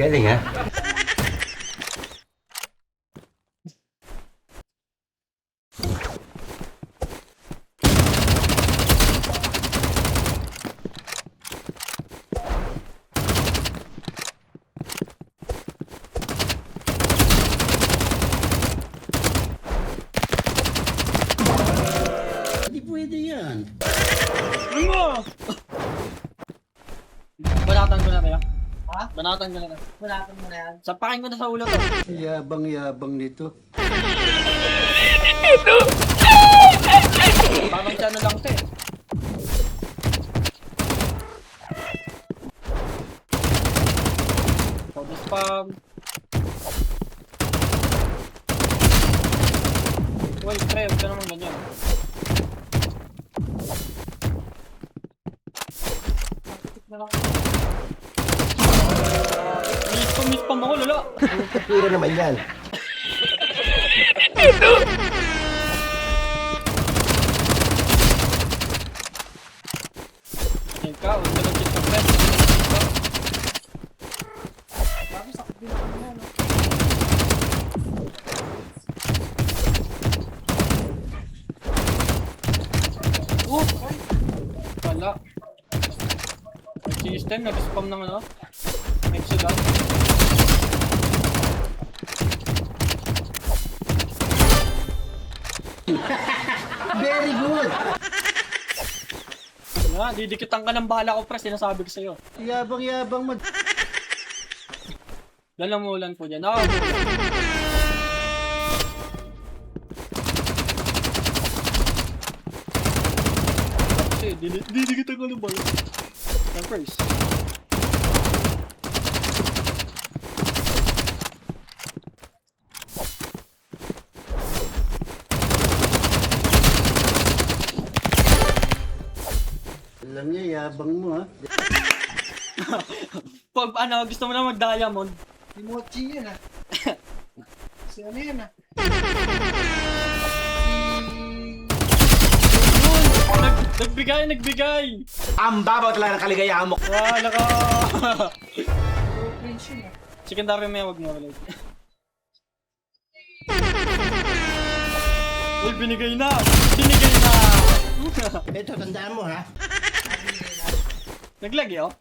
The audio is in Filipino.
Galing ha? Hindi pwede yan. Ano? Banatan ko na kaya? Ha? Banatan ko na kaya? Malapit mo na yan. Sapakin ko na sa ulo to. Yabang-yabang nito. Parang siya na lang to eh. Pwede spam. Uy, pre, huwag ka naman ganyan. Mispam ako, lala. Pira naman yan. Ikaw, huwag ka nag-cheat ng friend. Bago sakit din ako mo, no? Ay! Wala. System, nag-spam ng ano? Exodus. Very good! Nga, didikitan ka ng bala ko, pre. Sinasabi ko sa'yo. Yabang-yabang mo. Lalamulan po dyan. Ah, kasi, didikitan ka ng bala. Yan, first. Alam niya, yabang mo ha. Pag ano, gusto mo na mag-diamond, Si Mochi yun, ah. Si ano yun, ah. nagbigay! Ang babaw talaga ng kaligayahan mo. Wala ka! Blue Prince yun, ah. Secondary may wag mo ulit. Uy, binigay na! Binigay na! Ito, tandaan mo ha. Sabi nila. Naglagay oh.